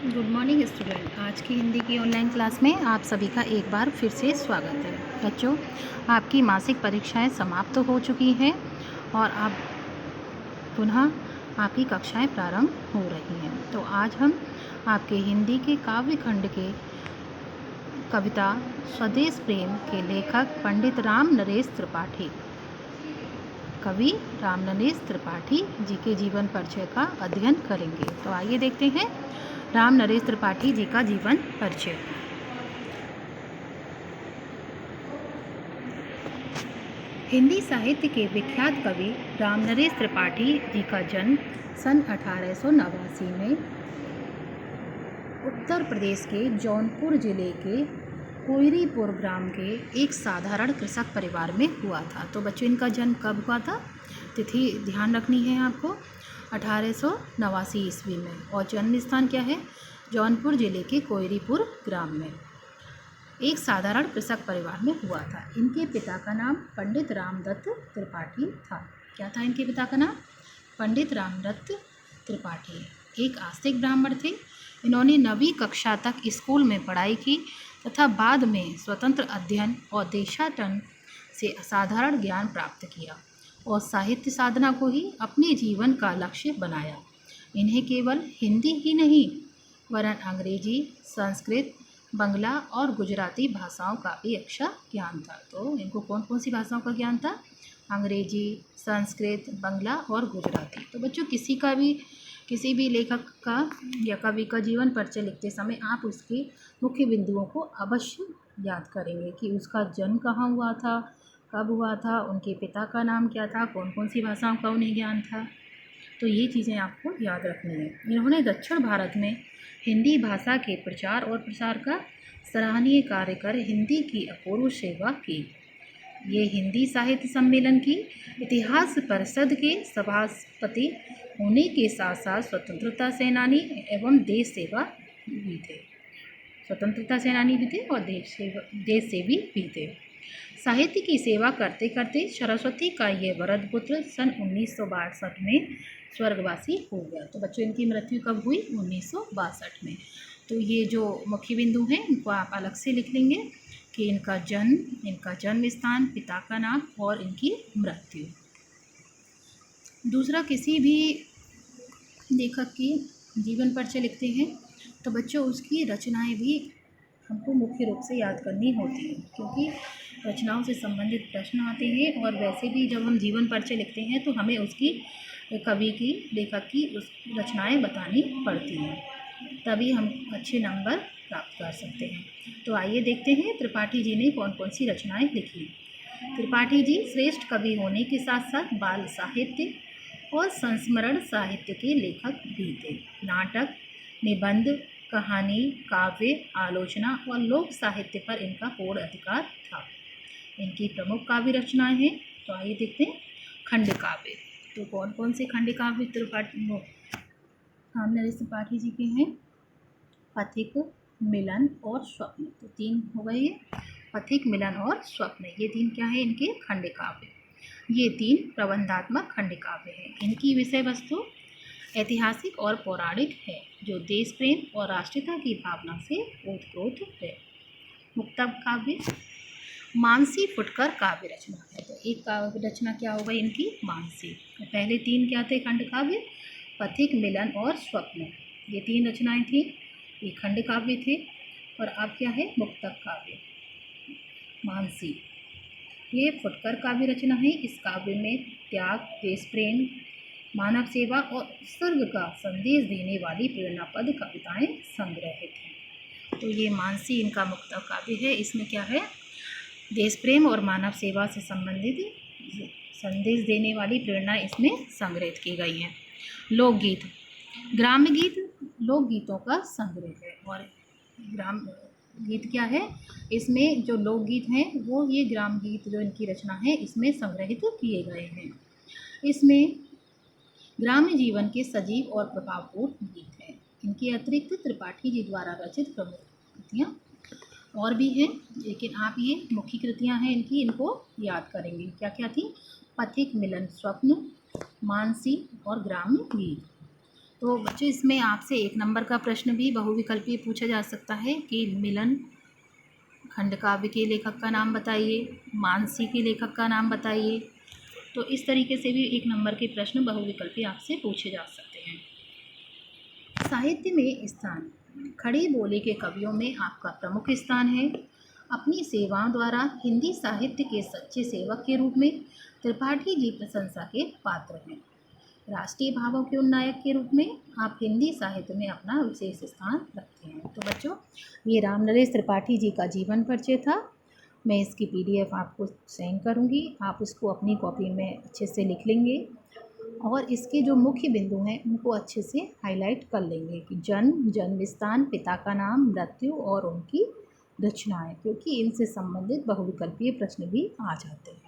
Good morning student. आज की हिंदी की ऑनलाइन क्लास में आप सभी का एक बार फिर से स्वागत है। बच्चों, आपकी मासिक परीक्षाएं समाप्त हो चुकी हैं और अब पुनः आपकी कक्षाएं प्रारंभ हो रही हैं। तो आज हम आपके हिंदी के काव्य खंड के कविता स्वदेश प्रेम के लेखक पंडित राम नरेश त्रिपाठी, कवि राम नरेश त्रिपाठी जी के जीवन परिचय का अध्ययन करेंगे। तो आइए देखते हैं राम नरेश त्रिपाठी जी का जीवन परिचय। हिंदी साहित्य के विख्यात कवि राम नरेश त्रिपाठी जी का जन्म सन 1889 में उत्तर प्रदेश के जौनपुर जिले के कोयरीपुर ग्राम के एक साधारण कृषक परिवार में हुआ था। तो बच्चों, इनका जन्म कब हुआ था? तिथि ध्यान रखनी है आपको, 1889 ईस्वी में। और जन्म स्थान क्या है? जौनपुर जिले के कोयरीपुर ग्राम में एक साधारण कृषक परिवार में हुआ था। इनके पिता का नाम पंडित रामदत्त त्रिपाठी था। क्या था इनके पिता का नाम? पंडित रामदत्त त्रिपाठी। एक आस्तिक ब्राह्मण थे। इन्होंने 9वीं कक्षा तक स्कूल में पढ़ाई की तथा बाद में स्वतंत्र अध्ययन और देशाटन से असाधारण ज्ञान प्राप्त किया और साहित्य साधना को ही अपने जीवन का लक्ष्य बनाया। इन्हें केवल हिंदी ही नहीं वरन अंग्रेजी, संस्कृत, बंगला और गुजराती भाषाओं का भी अच्छा ज्ञान था। तो इनको कौन कौन सी भाषाओं का ज्ञान था? अंग्रेजी, संस्कृत, बंगला और गुजराती। तो बच्चों, किसी भी लेखक का या कवि का जीवन परिचय लिखते समय आप उसके मुख्य बिंदुओं को अवश्य याद करेंगे कि उसका जन्म कहाँ हुआ था, कब हुआ था, उनके पिता का नाम क्या था, कौन कौन सी भाषाओं का उन्हें ज्ञान था। तो ये चीज़ें आपको याद रखनी है। इन्होंने दक्षिण भारत में हिंदी भाषा के प्रचार और प्रसार का सराहनीय कार्य कर हिंदी की अपूर्व सेवा की। ये हिंदी साहित्य सम्मेलन की इतिहास परिषद के सभापति होने के साथ साथ स्वतंत्रता सेनानी एवं देश सेवा भी थे। स्वतंत्रता सेनानी भी थे और देश सेवी भी थे। साहित्य की सेवा करते करते सरस्वती का ये वरद पुत्र सन 1962 में स्वर्गवासी हो गया। तो बच्चों, इनकी मृत्यु कब हुई? 1962 में। तो ये जो मुख्य बिंदु हैं इनको आप अलग से लिख लेंगे कि इनका जन्म स्थान, पिता का नाम और इनकी मृत्यु। दूसरा, किसी भी लेखक की जीवन परिचय लिखते हैं तो बच्चों उसकी रचनाएं भी हमको मुख्य रूप से याद करनी होती हैं, क्योंकि रचनाओं से संबंधित प्रश्न आते हैं और वैसे भी जब हम जीवन परिचय लिखते हैं तो हमें उसकी कवि की, लेखक की उस रचनाएं बतानी पड़ती हैं, तभी हम अच्छे नंबर प्राप्त कर सकते हैं। तो आइए देखते हैं त्रिपाठी जी ने कौन कौन सी रचनाएं लिखी। त्रिपाठी जी श्रेष्ठ कवि होने के साथ साथ बाल साहित्य और संस्मरण साहित्य के लेखक भी थे। नाटक, निबंध, कहानी, काव्य, आलोचना और लोक साहित्य पर इनका पूर्ण अधिकार था। इनकी प्रमुख काव्य रचनाएं हैं। तो आइए देखते हैं खंड काव्य। तो कौन कौन से खंड काव्य राम नरेश त्रिपाठी जी के हैं? पथिक, मिलन और स्वप्न। तो 3 हो गए ये, पथिक, मिलन और स्वप्न। ये 3 क्या है? इनके खंड काव्य। ये 3 प्रबंधात्मक खंड काव्य हैं। इनकी विषय वस्तु ऐतिहासिक और पौराणिक है, जो देश प्रेम और राष्ट्रीयता की भावना से ओतप्रोत है। मुक्तक काव्य मानसी फुटकर काव्य रचना है। तो एक काव्य रचना क्या होगा इनकी? मानसी। तो पहले 3 क्या थे खंड काव्य? पथिक, मिलन और स्वप्न। ये 3 रचनाएं थी, ये खंड काव्य थे। और अब क्या है? मुक्तक काव्य मानसी। ये फुटकर काव्य रचना है। इस काव्य में त्याग, देश प्रेम, मानव सेवा और उत्सर्ग का संदेश देने वाली प्रेरणापद कविताएं संग्रहित हैं। तो ये मानसी इनका मुक्तक काव्य है। इसमें क्या है? देश प्रेम और मानव सेवा से संबंधित संदेश देने वाली प्रेरणा इसमें संग्रहित की गई है। लोकगीत, ग्राम्य गीत लोकगीतों का संग्रह है। और ग्राम गीत क्या है? इसमें जो लोकगीत हैं वो ये ग्राम गीत जो इनकी रचना है इसमें संग्रहित किए गए हैं। इसमें ग्राम्य जीवन के सजीव और प्रभावपूर्ण गीत हैं। इनके अतिरिक्त त्रिपाठी जी द्वारा रचित प्रमुख कृतियाँ और भी हैं, लेकिन आप ये मुख्य कृतियाँ हैं इनकी, इनको याद करेंगे। क्या क्या थी? पथिक, मिलन, स्वप्न, मानसी और ग्राम्य गीत। तो बच्चों इसमें आपसे 1 नंबर का प्रश्न भी बहुविकल्पीय पूछा जा सकता है कि मिलन खंडकाव्य के लेखक का नाम बताइए, मानसी के लेखक का नाम बताइए। तो इस तरीके से भी 1 नंबर के प्रश्न बहुविकल्पीय आपसे पूछे जा सकते हैं। साहित्य में स्थान, खड़ी बोली के कवियों में आपका प्रमुख स्थान है। अपनी सेवाओं द्वारा हिंदी साहित्य के सच्चे सेवक के रूप में त्रिपाठी जी प्रशंसा के पात्र हैं। राष्ट्रीय भावों के उन्नायक के रूप में आप हिंदी साहित्य में अपना विशेष स्थान रखते हैं। तो बच्चों ये रामनरेश त्रिपाठी जी का जीवन परिचय था। मैं इसकी PDF आपको सेंड करूँगी, आप उसको अपनी कॉपी में अच्छे से लिख लेंगे और इसके जो मुख्य बिंदु हैं उनको अच्छे से हाईलाइट कर लेंगे कि जन्म, जन्म स्थान, पिता का नाम, मृत्यु और उनकी रचनाएं, क्योंकि इनसे संबंधित बहुविकल्पीय प्रश्न भी आ जाते हैं।